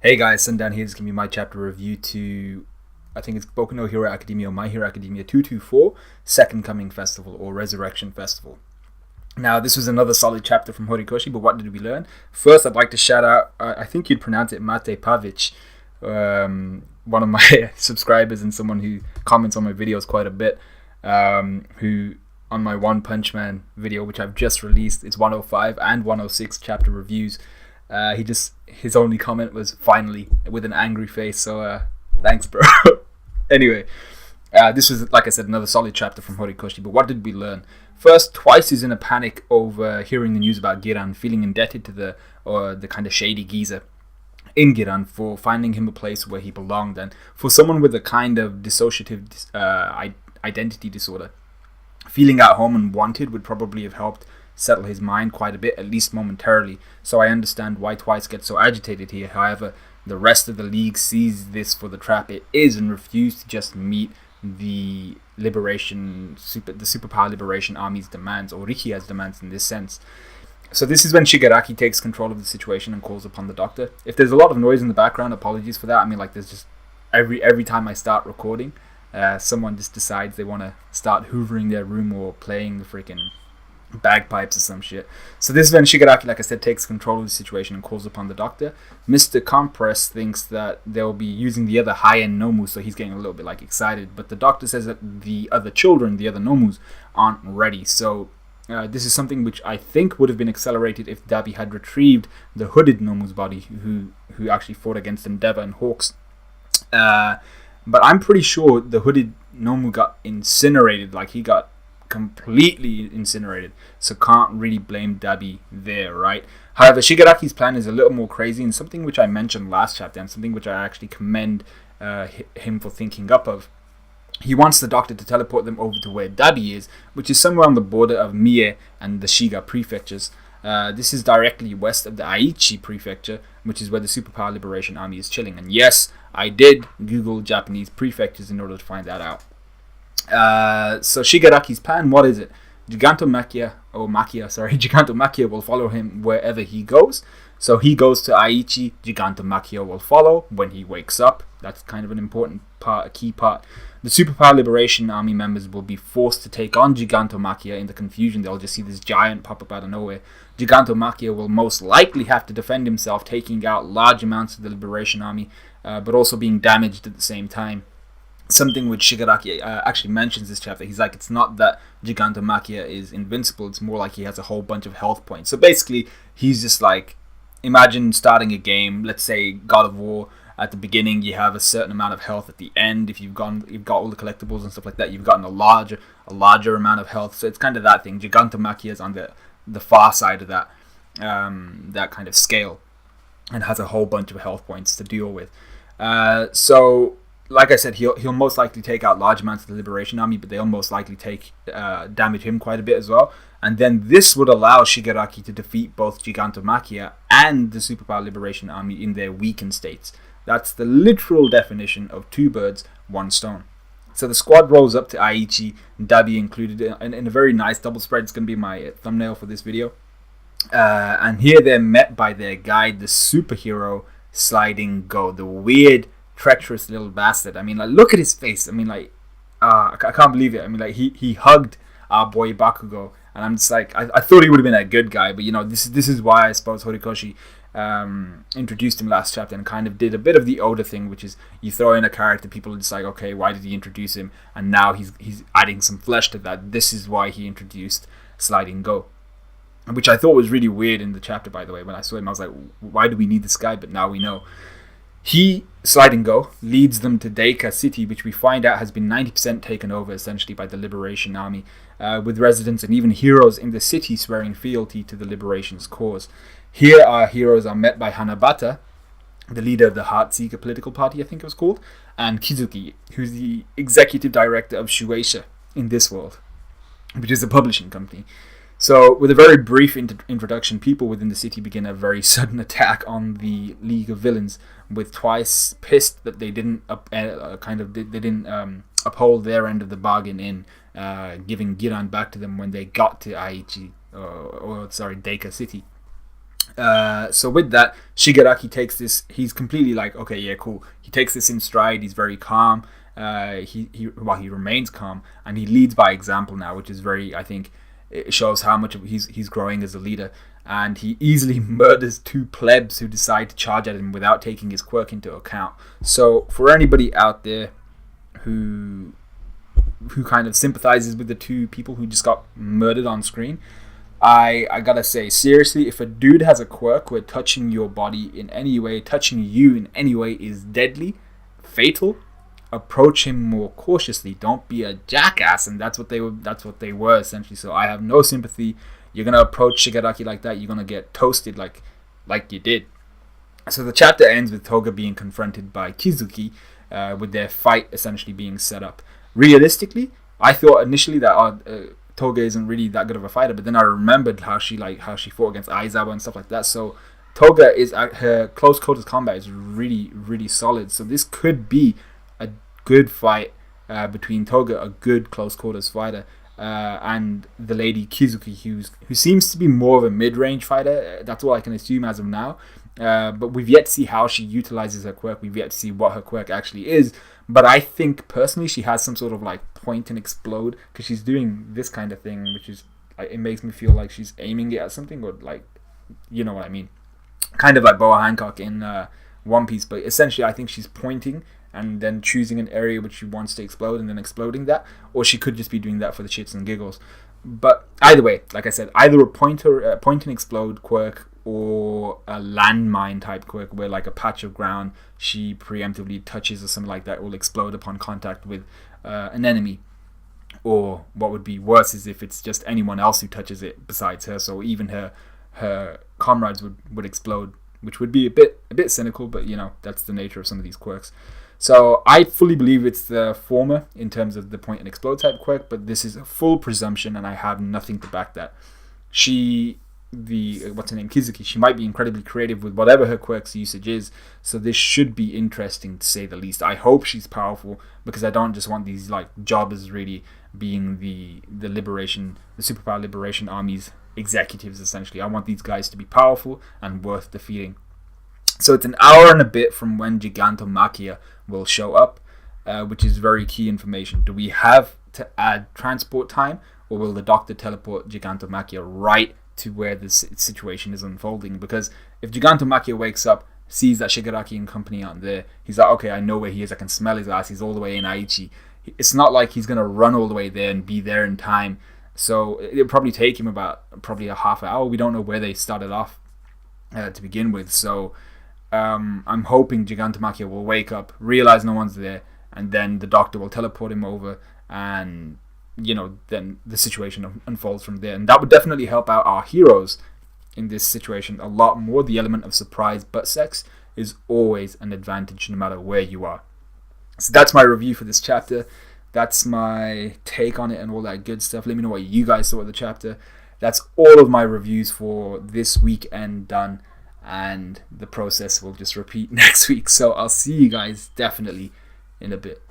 Hey guys, Sundown here is going to be my chapter review to, I think it's Boku no Hero Academia or My Hero Academia 224, Second Coming Festival or Resurrection Festival. Now, this was another solid chapter from Horikoshi, but what did we learn? First, I'd like to shout out, I think you'd pronounce it Mate Pavic, one of my subscribers and someone who comments on my videos quite a bit, who on my One Punch Man video, which I've just released, it's 105 and 106 chapter reviews. His only comment was finally with an angry face. So thanks, bro. Anyway, this was, like I said, another solid chapter from Horikoshi. But what did we learn? First, Twice is in a panic over hearing the news about Giran, feeling indebted to the kind of shady geezer in Giran for finding him a place where he belonged, and for someone with a kind of dissociative identity disorder, feeling at home and wanted would probably have helped settle his mind quite a bit, at least momentarily. So I understand why Twice gets so agitated here. However, the rest of the league sees this for the trap it is and refuse to just meet the superpower liberation army's demands, or Rikia's demands in this sense. So this is when Shigaraki takes control of the situation and calls upon the doctor. If there's a lot of noise in the background, apologies for that. I mean, like, there's just every time I start recording, someone just decides they want to start hoovering their room or playing the freaking bagpipes or some shit. So this is when Shigaraki, like I said, takes control of the situation and calls upon the doctor. Mr. Compress thinks that they'll be using the other high-end Nomu, so he's getting a little bit excited. But the doctor says that the other children, the other Nomus, aren't ready. So this is something which I think would have been accelerated if Dabi had retrieved the hooded Nomu's body, who actually fought against Endeavor and Hawks. But I'm pretty sure the hooded Nomu got incinerated, he got completely incinerated, so can't really blame Dabi there, right? However, Shigaraki's plan is a little more crazy, and something which I mentioned last chapter, and something which I actually commend him for thinking up of. He wants the doctor to teleport them over to where Dabi is, which is somewhere on the border of Mie and the Shiga prefectures. This is directly west of the Aichi prefecture, which is where the Superpower Liberation Army is chilling. And yes, I did Google Japanese prefectures in order to find that out. So Shigaraki's plan, what is it? Gigantomachia will follow him wherever he goes. So he goes to Aichi, Gigantomachia will follow when he wakes up. That's kind of an important part, a key part. The Superpower Liberation Army members will be forced to take on Gigantomachia. In the confusion, they'll just see this giant pop up out of nowhere. Gigantomachia will most likely have to defend himself, taking out large amounts of the Liberation Army, but also being damaged at the same time. Something which Shigaraki actually mentions this chapter. He's like, it's not that Gigantomachia is invincible, it's more like he has a whole bunch of health points. So basically, he's just like, imagine starting a game, let's say God of War. At the beginning, you have a certain amount of health. At the end, if you've got all the collectibles and stuff like that, you've gotten a larger amount of health. So it's kind of that thing. Gigantomachia is on the far side of that kind of scale, and has a whole bunch of health points to deal with. So, like I said, he'll most likely take out large amounts of the Liberation Army, but they'll most likely damage him quite a bit as well. And then this would allow Shigaraki to defeat both Gigantomachia and the Superpower Liberation Army in their weakened states. That's the literal definition of two birds, one stone. So the squad rolls up to Aichi, Dabi included, in a very nice double spread. It's going to be my thumbnail for this video. And here they're met by their guide, the superhero Sliding Go, the weird, treacherous little bastard. I mean, look at his face. I mean, I can't believe it. I mean, he hugged our boy Bakugo, and I'm just like, I thought he would have been a good guy, but this is why I suppose Horikoshi introduced him last chapter and kind of did a bit of the Oda thing, which is you throw in a character, people are just like, okay, why did he introduce him? And now he's adding some flesh to that. This is why he introduced Sliding Go, which I thought was really weird in the chapter, by the way. When I saw him, I was like, why do we need this guy? But now we know. He, Sliding Go, leads them to Deika City, which we find out has been 90% taken over essentially by the Liberation Army, with residents and even heroes in the city swearing fealty to the Liberation's cause. Here our heroes are met by Hanabata, the leader of the Heartseeker political party, I think it was called, and Kizuki, who's the executive director of Shueisha in this world, which is a publishing company. So, with a very brief introduction, people within the city begin a very sudden attack on the League of Villains, with Twice pissed that they didn't uphold their end of the bargain in giving Giran back to them when they got to Aichi, Deika City. So with that, Shigaraki takes this. He's completely like, okay, yeah, cool. He takes this in stride. He's very calm. He remains calm, and he leads by example now, which is very. I think it shows how much he's growing as a leader. And he easily murders two plebs who decide to charge at him without taking his quirk into account. So for anybody out there who kind of sympathizes with the two people who just got murdered on screen, I gotta say, seriously, if a dude has a quirk where touching your body in any way, touching you in any way is deadly, fatal, approach him more cautiously. Don't be a jackass, and that's what they were essentially. So I have no sympathy. You're gonna approach Shigaraki like that, you're gonna get toasted like you did. So the chapter ends with Toga being confronted by Kizuki, with their fight essentially being set up. Realistically, I thought initially that Toga isn't really that good of a fighter, but then I remembered how she fought against Aizawa and stuff like that. So Toga her close quarters combat is really, really solid. So this could be a good fight between Toga, a good close quarters fighter, and the lady Kizuki, who seems to be more of a mid-range fighter. That's all I can assume as of now. But we've yet to see how she utilizes her quirk. We've yet to see what her quirk actually is. But I think personally she has some sort of like point and explode, because she's doing this kind of thing, which is, it makes me feel like she's aiming it at something, or like, you know what I mean, kind of like Boa Hancock in One Piece. But essentially I think she's pointing and then choosing an area which she wants to explode and then exploding that, or she could just be doing that for the shits and giggles. But either way, like I said, either a point and explode quirk, or a landmine type quirk where like a patch of ground she preemptively touches or something like that will explode upon contact with an enemy. Or what would be worse is if it's just anyone else who touches it besides her, so even her comrades would explode, which would be a bit cynical, but you know, that's the nature of some of these quirks. So I fully believe it's the former in terms of the point and explode type quirk, but this is a full presumption and I have nothing to back that. What's her name, Kizuki, she might be incredibly creative with whatever her quirk's usage is, so this should be interesting to say the least. I hope she's powerful, because I don't just want these like jobbers really being the superpower liberation army's executives essentially. I want these guys to be powerful and worth defeating. So it's an hour and a bit from when Gigantomachia will show up, which is very key information. Do we have to add transport time, or will the doctor teleport Gigantomachia right to where this situation is unfolding? Because if Gigantomachia wakes up, sees that Shigaraki and company aren't there, he's like, okay, I know where he is, I can smell his ass, he's all the way in Aichi. It's not like he's going to run all the way there and be there in time. So it'll probably take him about a half hour. We don't know where they started off to begin with. So I'm hoping Gigantomachia will wake up, realize no one's there, and then the doctor will teleport him over, and you know, then the situation unfolds from there. And that would definitely help out our heroes in this situation a lot more. The element of surprise butt sex is always an advantage no matter where you are. So that's my review for this chapter. That's my take on it and all that good stuff. Let me know what you guys thought of the chapter. That's all of my reviews for this weekend done, and the process will just repeat next week. So I'll see you guys definitely in a bit.